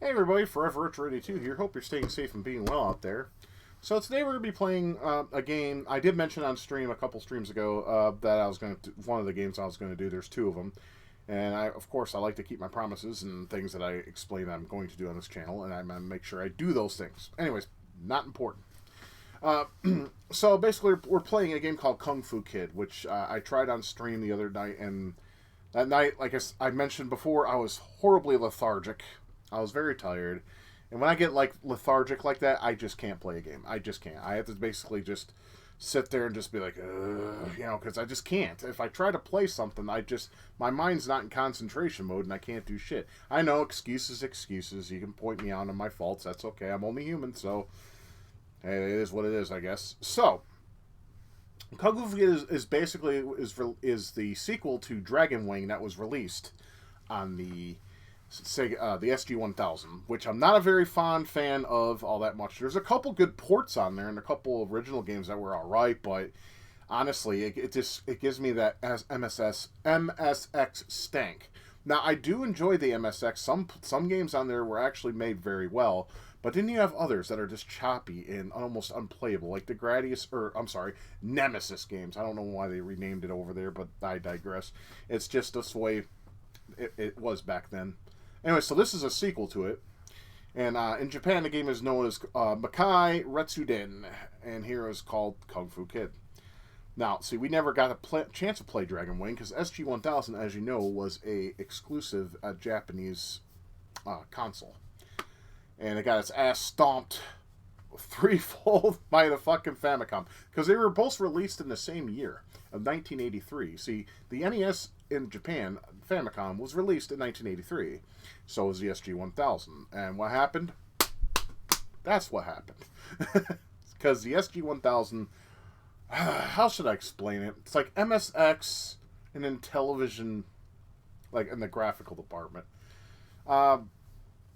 Hey everybody, Forever Retro 82 here. Hope you're staying safe and being well out there. So today we're going to be playing a game. I did mention on stream a couple streams ago that I was going to one of the games I was going to do. There's two of them. And of course, I like to keep my promises and things that I explain that I'm going to do on this channel. And I'm going to make sure I do those things. Anyways, not important. So basically, we're playing a game called Kung Fu Kid, which I tried on stream the other night. And that night, like I mentioned before, I was horribly lethargic. I was very tired, and when I get like lethargic like that, I just can't play a game. I just can't. I have to basically just sit there and just be like, because I just can't. If I try to play something, my mind's not in concentration mode, and I can't do shit. I know, excuses. You can point me out on my faults. That's okay. I'm only human, so hey, it is what it is, I guess. So, Kung Fu Kid is basically the sequel to Dragon Wing that was released on the Sega, the SG-1000, which I'm not a very fond fan of all that much. There's a couple good ports on there and a couple of original games that were alright, but honestly, it gives me that MSX stank. Now, I do enjoy the MSX. Some games on there were actually made very well, but then you have others that are just choppy and almost unplayable, like the Nemesis games. I don't know why they renamed it over there, but I digress. It's just this way it was back then. Anyway, so this is a sequel to it. And in Japan, the game is known as Makai Retsuden. And here is called Kung Fu Kid. Now, see, we never got a chance to play Dragon Wing, because SG-1000, as you know, was a exclusive Japanese console. And it got its ass stomped threefold by the fucking Famicom. Because they were both released in the same year of 1983. See, the NES in Japan, Famicom, was released in 1983. So was the SG-1000. And what happened? That's what happened. Because the SG-1000, how should I explain it? It's like MSX and in television, like in the graphical department.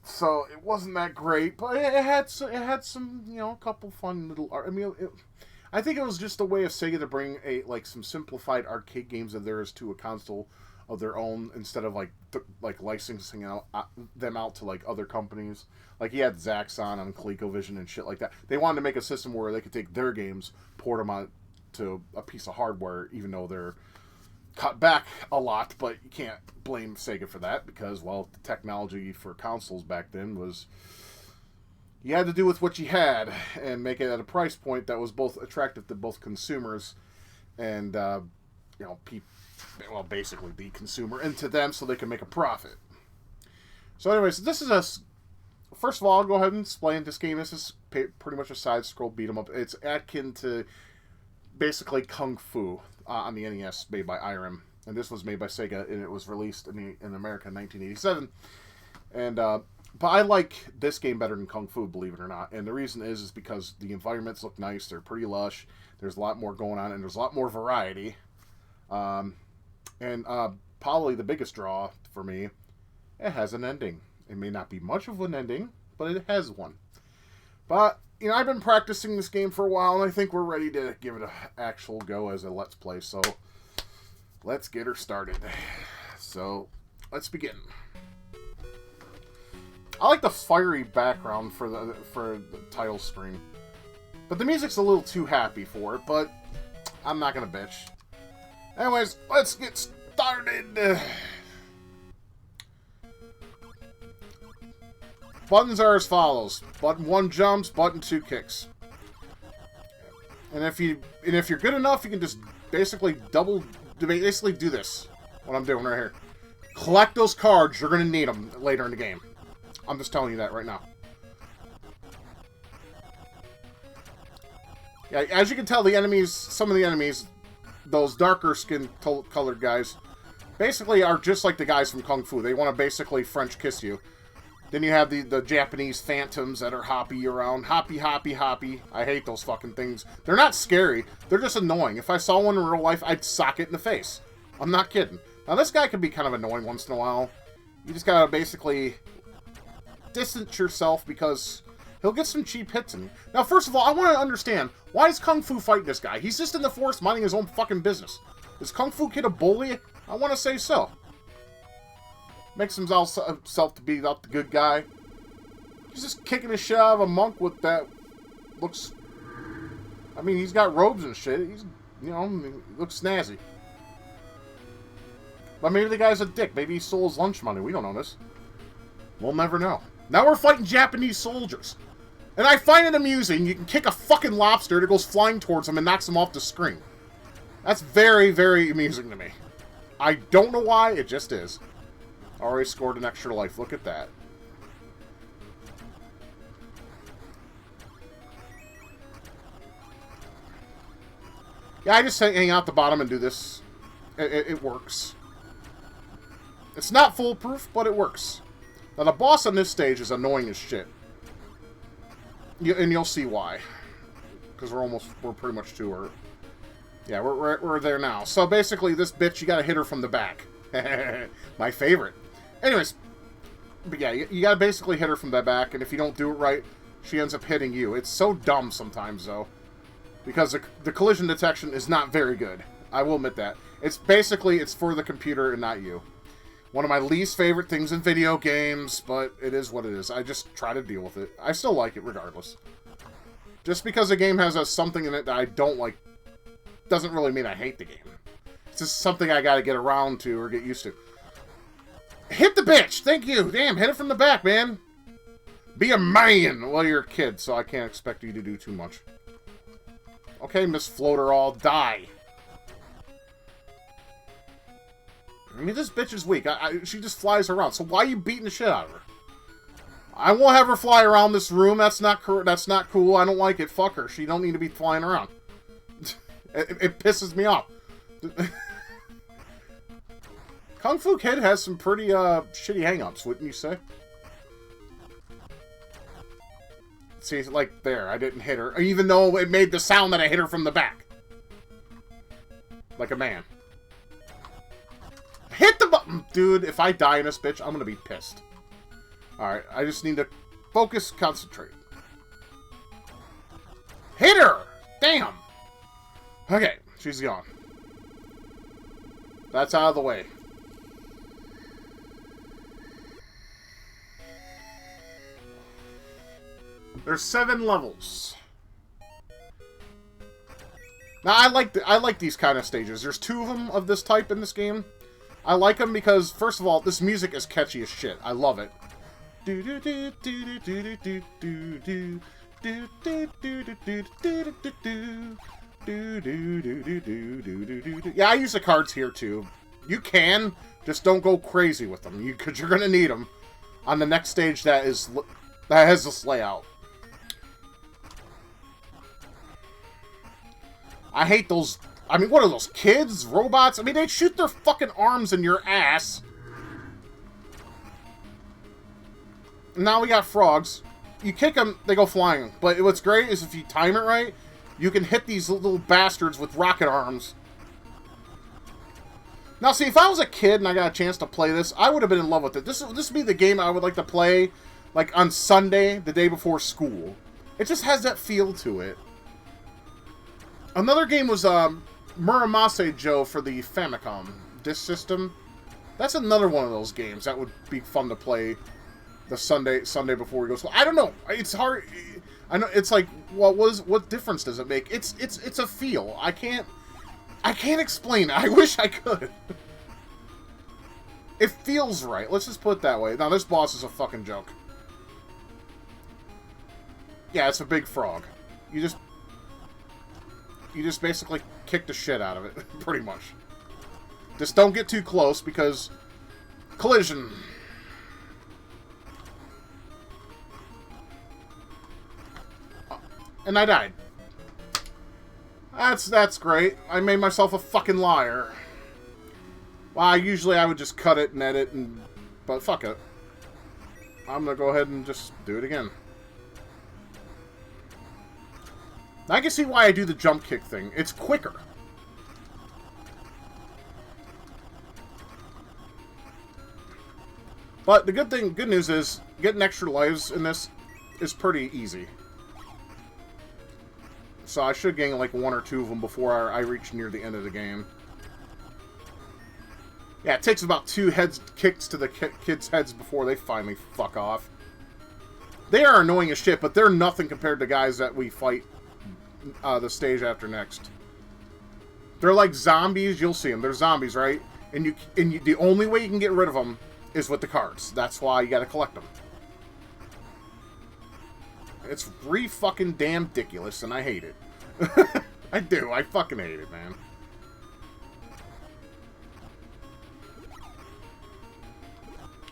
So it wasn't that great, but it had some, a couple fun little. I think it was just a way of Sega to bring some simplified arcade games of theirs to a console of their own, instead of licensing them out to like other companies. Like you had Zaxxon on ColecoVision and shit like that. They wanted to make a system where they could take their games, port them on to a piece of hardware, even though they're cut back a lot. But you can't blame Sega for that, because, well, the technology for consoles back then was, you had to do with what you had and make it at a price point that was both attractive to both consumers and basically the consumer, and to them, so they can make a profit. So anyways, this is first of all, I'll go ahead and explain this game. This is pretty much a side-scroll beat-em-up. It's akin to basically Kung Fu on the NES, made by IRM. And this was made by Sega, and it was released in America in 1987. And but I like this game better than Kung Fu, believe it or not. And the reason is because the environments look nice, they're pretty lush, there's a lot more going on, and there's a lot more variety. And probably the biggest draw for me, it has an ending. It may not be much of an ending, but it has one. But, I've been practicing this game for a while, and I think we're ready to give it an actual go as a Let's Play. So, let's get her started. So, let's begin. I like the fiery background for the title screen. But the music's a little too happy for it, but I'm not going to bitch. Anyways, let's get started. Buttons are as follows. Button 1 jumps, button 2 kicks. And if you're good enough, you can just basically do this. What I'm doing right here. Collect those cards, you're going to need them later in the game. I'm just telling you that right now. Yeah, as you can tell, some of the enemies, those darker skin colored guys, basically are just like the guys from Kung Fu. They want to basically French kiss you. Then you have the Japanese phantoms that are hoppy around. Hoppy. I hate those fucking things. They're not scary. They're just annoying. If I saw one in real life, I'd sock it in the face. I'm not kidding. Now, this guy can be kind of annoying once in a while. You just gotta basically distance yourself, because he'll get some cheap hits in you. Now, first of all, I want to understand, why is Kung Fu fighting this guy? He's just in the forest minding his own fucking business. Is Kung Fu Kid a bully? I want to say so. Makes himself to be the good guy. He's just kicking the shit out of a monk with that. Looks... I mean, he's got robes and shit. He's, you know, he looks snazzy. But maybe the guy's a dick. Maybe he stole his lunch money. We don't know this. We'll never know. Now we're fighting Japanese soldiers. And I find it amusing. You can kick a fucking lobster that goes flying towards him and knocks him off the screen. That's very, very amusing to me. I don't know why. It just is. Already scored an extra life. Look at that. Yeah, I just hang out the bottom and do this. It works. It's not foolproof, but it works. Now, the boss on this stage is annoying as shit. And you'll see why. Because we're pretty much to her. Yeah, we're there now. So basically, this bitch, you gotta hit her from the back. My favorite. Anyways, but yeah, you gotta basically hit her from the back, and if you don't do it right, she ends up hitting you. It's so dumb sometimes, though. Because the collision detection is not very good. I will admit that. It's for the computer and not you. One of my least favorite things in video games, but it is what it is. I just try to deal with it. I still like it regardless. Just because a game has something in it that I don't like doesn't really mean I hate the game. It's just something I gotta get around to or get used to. Hit the bitch! Thank you! Damn, hit it from the back, man! Be a man! Well, you're a kid, so I can't expect you to do too much. Okay, Miss Floater, all die. I mean, this bitch is weak. She just flies around. So why are you beating the shit out of her? I won't have her fly around this room. That's not cool. I don't like it. Fuck her. She don't need to be flying around. It pisses me off. Kung Fu Kid has some pretty shitty hang-ups, wouldn't you say? See, like there, I didn't hit her, even though it made the sound that I hit her from the back. Like a man. Hit the button! Dude, if I die in this bitch, I'm gonna be pissed. Alright, I just need to focus, concentrate. Hit her! Damn! Okay, she's gone. That's out of the way. There's 7 levels. Now, I like these kind of stages. There's 2 of them of this type in this game. I like them because, first of all, this music is catchy as shit. I love it. Yeah, I use the cards here too. You can, just don't go crazy with them, because you're gonna need them on the next stage that has this layout. I hate those. I mean, what are those, kids? Robots? I mean, they shoot their fucking arms in your ass. Now we got frogs. You kick them, they go flying. But what's great is if you time it right, you can hit these little bastards with rocket arms. Now, see, if I was a kid and I got a chance to play this, I would have been in love with it. This would be the game I would like to play, like, on Sunday, the day before school. It just has that feel to it. Another game was, Muramasa Joe for the Famicom disc system. That's another one of those games that would be fun to play the Sunday before we go to school. I don't know. It's hard. I know it's like, well, what difference does it make? It's a feel. I can't explain it. I wish I could. It feels right. Let's just put it that way. Now this boss is a fucking joke. Yeah, it's a big frog. You just basically kick the shit out of it, pretty much. Just don't get too close, because collision. And I died. That's great. I made myself a fucking liar. Well, usually I would just cut it and edit, but fuck it. I'm gonna go ahead and just do it again. I can see why I do the jump kick thing. It's quicker. But the good news is, getting extra lives in this is pretty easy. So I should gain like 1 or 2 of them before I reach near the end of the game. Yeah, it takes about 2 kicks to the kids' heads before they finally fuck off. They are annoying as shit, but they're nothing compared to guys that we fight the stage after next. They're like zombies. You'll see them. They're zombies, right? And the only way you can get rid of them is with the cards. That's why you got to collect them. It's fucking damn ridiculous, and I hate it. I do. I fucking hate it, man.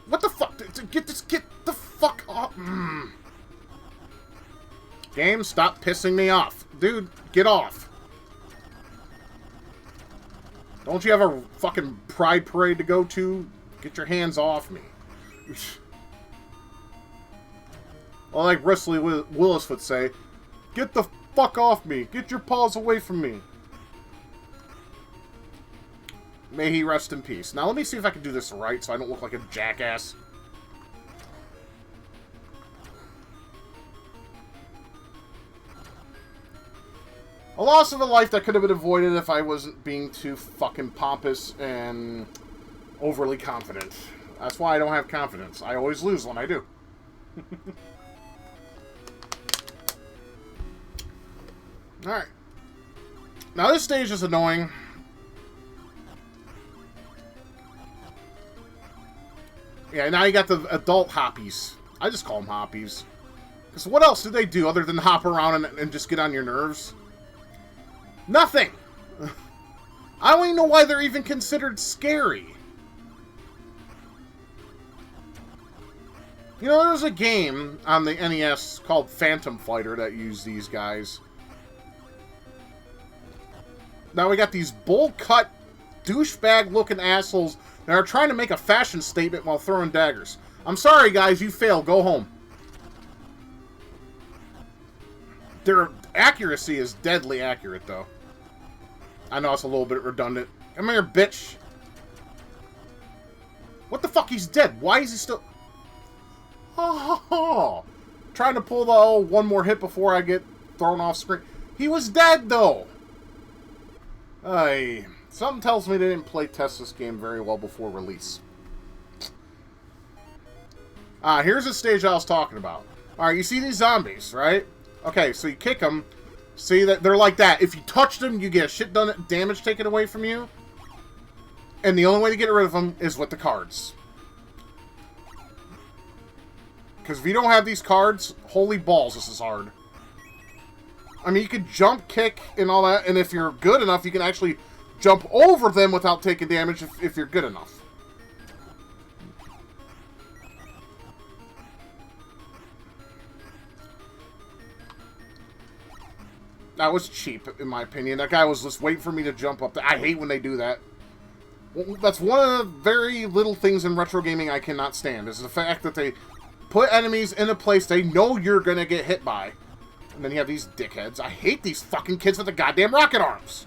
What the fuck? Get the fuck off. Game, stop pissing me off. Dude, get off. Don't you have a fucking pride parade to go to? Get your hands off me. Well, like Bristly Willis would say, get the fuck off me. Get your paws away from me. May he rest in peace. Now, let me see if I can do this right so I don't look like a jackass. A loss of a life that could have been avoided if I wasn't being too fucking pompous and overly confident. That's why I don't have confidence. I always lose when I do. Alright. Now this stage is annoying. Yeah, now you got the adult hoppies. I just call them hoppies. Because what else do they do other than hop around and just get on your nerves? Nothing! I don't even know why they're even considered scary. You know, there was a game on the NES called Phantom Fighter that used these guys. Now we got these bowl-cut, douchebag-looking assholes that are trying to make a fashion statement while throwing daggers. I'm sorry, guys, you failed. Go home. Their accuracy is deadly accurate, though. I know it's a little bit redundant. Come here, bitch. What the fuck? He's dead. Why is he still... Oh, trying to pull the one more hit before I get thrown off screen. He was dead, though. Something tells me they didn't play test this game very well before release. Here's the stage I was talking about. Alright, you see these zombies, right? Okay, so you kick them. See that they're like that. If you touch them, you get a shit ton of damage taken away from you. And the only way to get rid of them is with the cards. Because if you don't have these cards, holy balls, this is hard. I mean, you can jump, kick, and all that, and if you're good enough, you can actually jump over them without taking damage if you're good enough. That was cheap, in my opinion. That guy was just waiting for me to jump up there. I hate when they do that. That's one of the very little things in retro gaming I cannot stand, is the fact that they put enemies in a place they know you're going to get hit by. And then you have these dickheads. I hate these fucking kids with the goddamn rocket arms.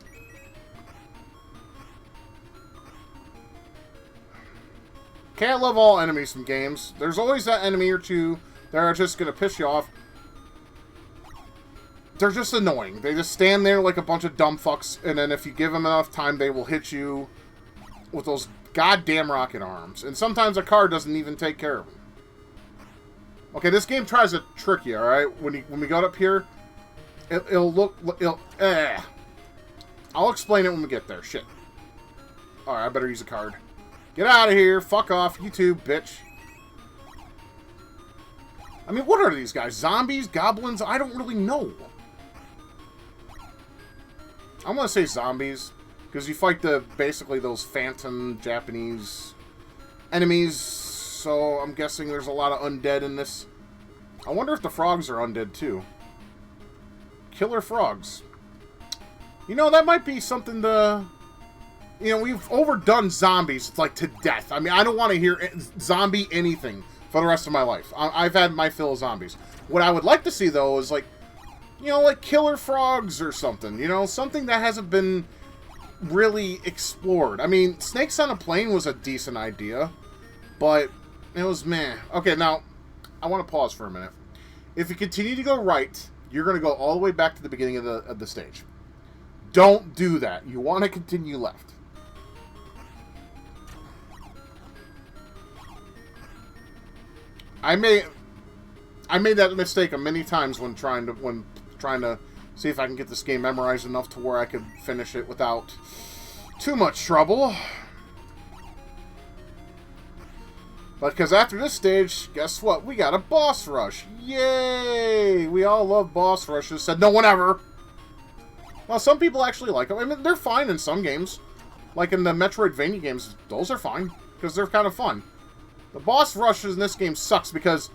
Can't love all enemies from games. There's always that enemy or two that are just going to piss you off. They're just annoying. They just stand there like a bunch of dumb fucks, and then if you give them enough time, they will hit you with those goddamn rocket arms. And sometimes a card doesn't even take care of them. Okay, this game tries to trick you, alright? When we got up here, I'll explain it when we get there. Shit. Alright, I better use a card. Get out of here. Fuck off. You too, bitch. I mean, what are these guys? Zombies? Goblins? I don't really know. I'm gonna say zombies. Because you fight basically those phantom Japanese enemies. So I'm guessing there's a lot of undead in this. I wonder if the frogs are undead too. Killer frogs. You know, that might be something to... You know, we've overdone zombies, like, to death. I mean, I don't want to hear zombie anything for the rest of my life. I've had my fill of zombies. What I would like to see, though, is, like, you know, like killer frogs or something. You know, something that hasn't been really explored. I mean, Snakes on a Plane was a decent idea, but it was meh. Okay, now, I want to pause for a minute. If you continue to go right, you're going to go all the way back to the beginning of the stage. Don't do that. You want to continue left. I I made that mistake many times when trying to see if I can get this game memorized enough to where I could finish it without too much trouble. But because after this stage, guess what? We got a boss rush. Yay! We all love boss rushes. Said no one ever. Well, some people actually like them. I mean, they're fine in some games. Like in the Metroidvania games, those are fine. Because they're kind of fun. The boss rushes in this game sucks because,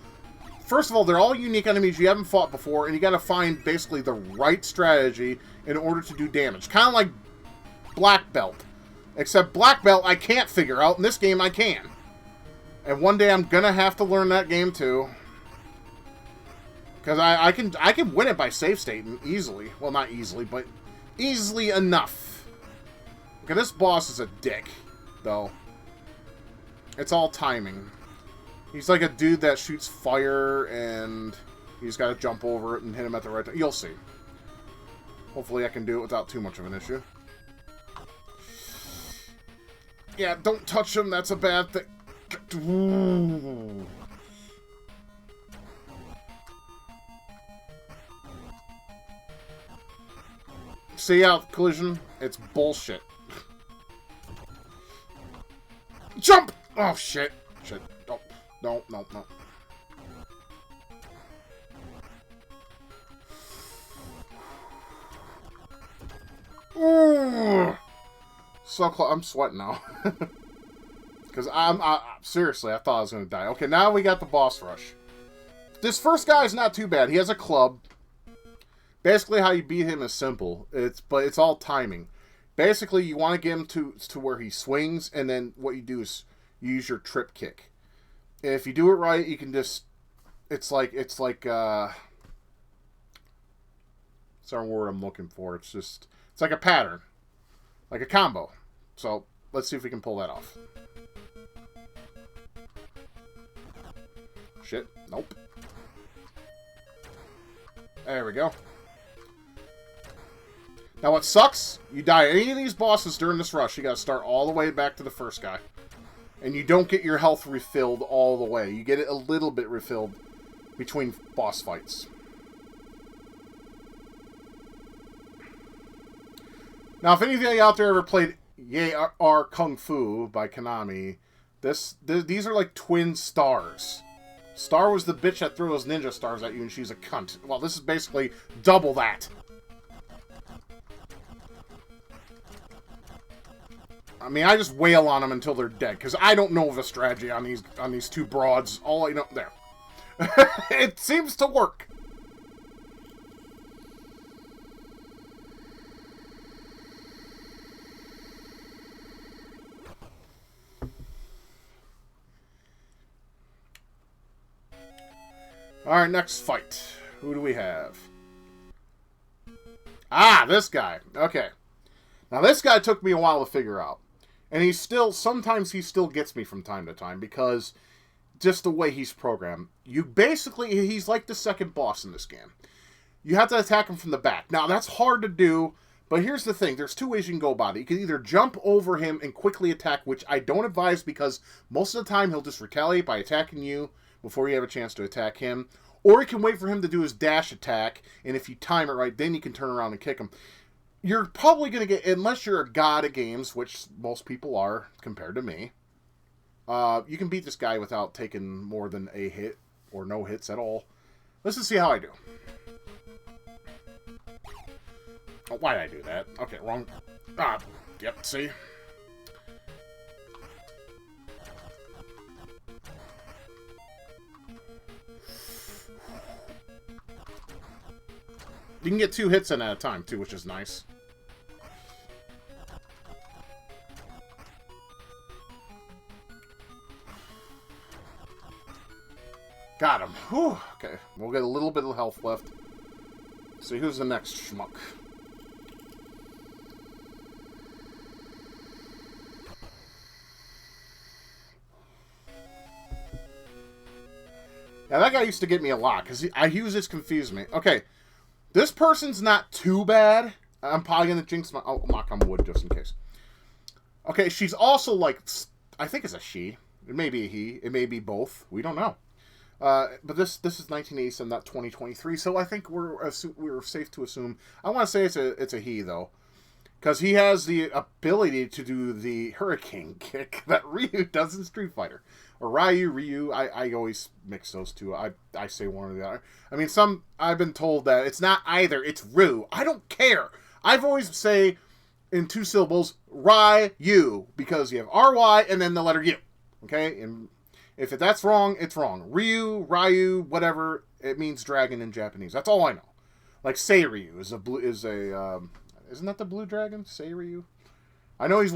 first of all, they're all unique enemies you haven't fought before, and you gotta find basically the right strategy in order to do damage. Kind of like Black Belt. Except Black Belt I can't figure out, in this game I can. And one day I'm gonna have to learn that game too. Because I can win it by save stating easily. Well, not easily, but easily enough. Okay, this boss is a dick, though. It's all timing. He's like a dude that shoots fire, and you just gotta jump over it and hit him at the right time. You'll see. Hopefully I can do it without too much of an issue. Yeah, don't touch him. That's a bad thing. Ooh. See out collision? It's bullshit. Jump! Oh shit. Shit. Oh, no, no, no. Ooh. So close. I'm sweating now. Because seriously, I thought I was going to die. Okay, now we got the boss rush. This first guy is not too bad. He has a club. Basically, how you beat him is simple. But it's all timing. Basically, you want to get him to where he swings, and then what you do is you use your trip kick. And if you do it right, you can just... It's like it's a word I'm looking for. It's like a pattern. Like a combo. So, let's see if we can pull that off. Shit. Nope. There we go. Now what sucks, you die any of these bosses during this rush, you gotta start all the way back to the first guy. And you don't get your health refilled all the way. You get it a little bit refilled between boss fights. Now if any of you out there ever played Yay Are Kung Fu by Konami, these are like twin stars. Star was the bitch that threw those ninja stars at you and she's a cunt. Well, this is basically double that. I mean, I just wail on them until they're dead, because I don't know of a strategy on these two broads. All I know... There. It seems to work. Alright, next fight. Who do we have? Ah, this guy. Okay. Now, this guy took me a while to figure out. And sometimes he still gets me from time to time, because just the way he's programmed. He's like the second boss in this game. You have to attack him from the back. Now, that's hard to do, but here's the thing. There's two ways you can go about it. You can either jump over him and quickly attack, which I don't advise, because most of the time he'll just retaliate by attacking you before you have a chance to attack him. Or you can wait for him to do his dash attack, and if you time it right, then you can turn around and kick him. You're probably going to get, unless you're a god at games, which most people are compared to me, you can beat this guy without taking more than a hit, or no hits at all. Let's just see how I do. Oh, why did I do that? Okay, wrong. Yep, see? You can get 2 hits in at a time, too, which is nice. Got him. Whew. Okay, we'll get a little bit of health left. See who's the next schmuck. Yeah, that guy used to get me a lot, because he was just confused me. Okay, this person's not too bad. I'm probably going to jinx my... Oh, knock on wood, just in case. Okay, she's also like... I think it's a she. It may be a he. It may be both. We don't know. But this is 1987, not 2023. So I think we're safe to assume. I want to say it's a he though, because he has the ability to do the hurricane kick that Ryu does in Street Fighter, or Ryu. I always mix those two. I say one or the other. I mean, I've been told that it's not either. It's Ryu. I don't care. I've always say in 2 syllables Ryu, because you have RY and then the letter U. Okay, and if that's wrong, it's wrong. Ryu, whatever, it means dragon in Japanese. That's all I know. Like Seiryu isn't that the blue dragon? Seiryu? I know he's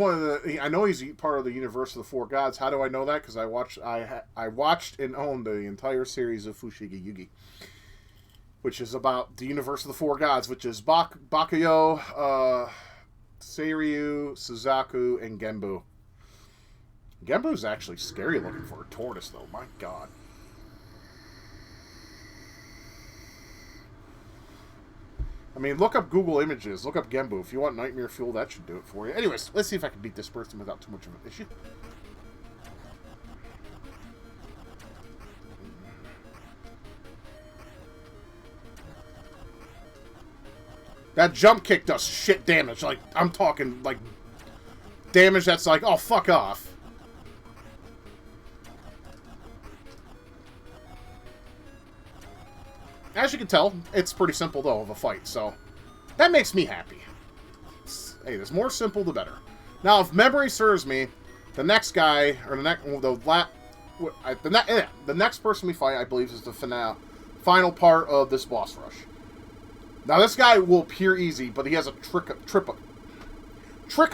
he's part of the universe of the 4 gods. How do I know that? Because I watched and owned the entire series of Fushigi Yugi, which is about the universe of the 4 gods, which is Bakuyo, Seiryu, Suzaku, and Genbu. Genbu's actually scary looking for a tortoise, though. My God. I mean, look up Google Images. Look up Genbu. If you want nightmare fuel, that should do it for you. Anyways, let's see if I can beat this person without too much of an issue. That jump kick does shit damage. Like, I'm talking, like, damage that's like, oh, fuck off. As you can tell, it's pretty simple, though, of a fight, so that makes me happy. Hey, the more simple, the better. Now, if memory serves me, the next guy, or the next person we fight, I believe, is the final part of this boss rush. Now, this guy will appear easy, but he has a trick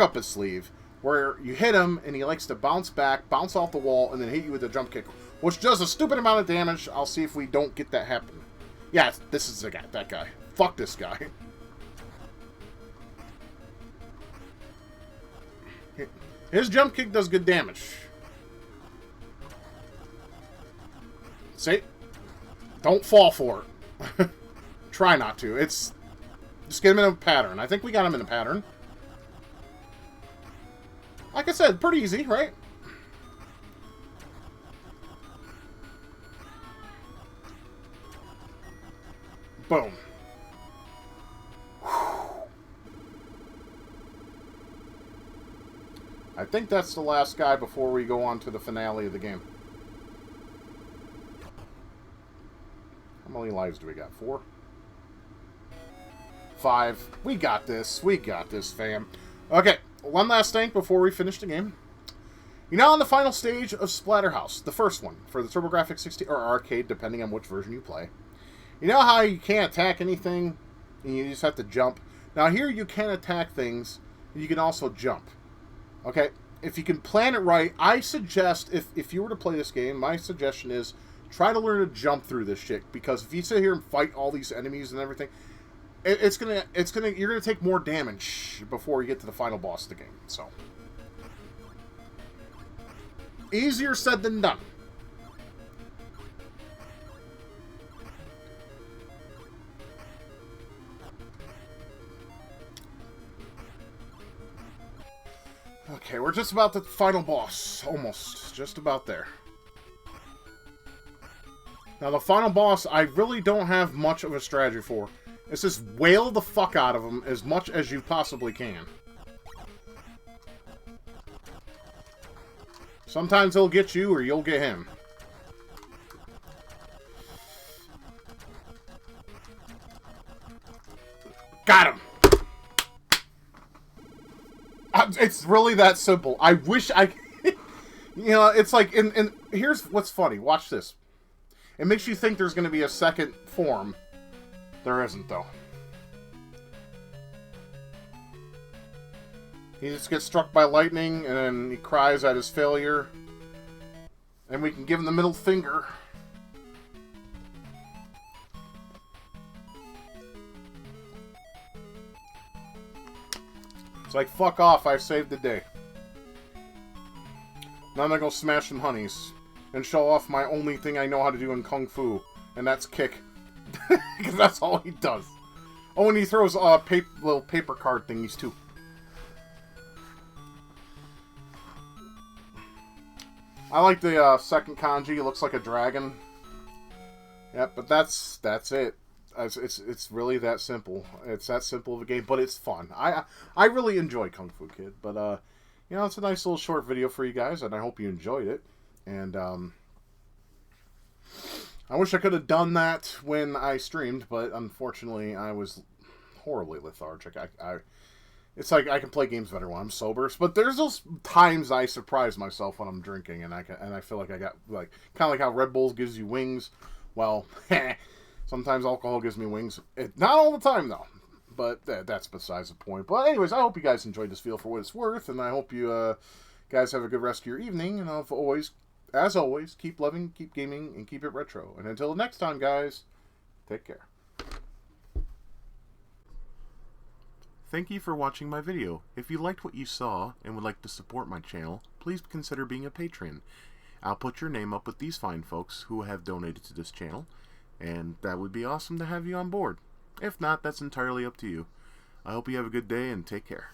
up his sleeve, where you hit him, and he likes to bounce back, bounce off the wall, and then hit you with a jump kick, which does a stupid amount of damage. I'll see if we don't get that happen. Yeah, this is the guy. That guy. Fuck this guy. His jump kick does good damage. See? Don't fall for it. Try not to. Just get him in a pattern. I think we got him in a pattern. Like I said, pretty easy, right? Boom. I think that's the last guy before we go on to the finale of the game. How many lives do we got? 4? 5. We got this. We got this, fam. Okay, one last thing before we finish the game. You're now on the final stage of Splatterhouse, the first one, for the TurboGrafx 60 or arcade, depending on which version you play. You know how you can't attack anything, and you just have to jump? Now here you can attack things, and you can also jump. Okay? If you can plan it right, I suggest, if you were to play this game, my suggestion is try to learn to jump through this shit, because if you sit here and fight all these enemies and everything, you're gonna take more damage before you get to the final boss of the game. So easier said than done. Okay, we're just about the final boss. Almost. Just about there. Now, the final boss, I really don't have much of a strategy for. It's just wail the fuck out of him as much as you possibly can. Sometimes he'll get you, or you'll get him. Got him! It's really that simple. I wish I... You know, it's like... And here's what's funny. Watch this. It makes you think there's going to be a second form. There isn't, though. He just gets struck by lightning, and then he cries at his failure. And we can give him the middle finger. It's like, fuck off, I saved the day. Now I'm gonna go smash some honeys. And show off my only thing I know how to do in Kung Fu. And that's kick. Because that's all he does. Oh, and he throws little paper card thingies, too. I like the second kanji. It looks like a dragon. Yeah, but that's it. It's really that simple. It's that simple of a game, but it's fun. I really enjoy Kung Fu Kid, but you know, it's a nice little short video for you guys, and I hope you enjoyed it. And I wish I could have done that when I streamed, but unfortunately, I was horribly lethargic. It's like I can play games better when I'm sober, but there's those times I surprise myself when I'm drinking, and I feel like I got like kind of like how Red Bull gives you wings. Well, sometimes alcohol gives me wings. Not all the time though, but that's besides the point. But anyways, I hope you guys enjoyed this video for what it's worth, and I hope you guys have a good rest of your evening. And as always, keep loving, keep gaming, and keep it retro. And until next time, guys, take care. Thank you for watching my video. If you liked what you saw and would like to support my channel, please consider being a patron. I'll put your name up with these fine folks who have donated to this channel, and that would be awesome to have you on board. If not, that's entirely up to you. I hope you have a good day and take care.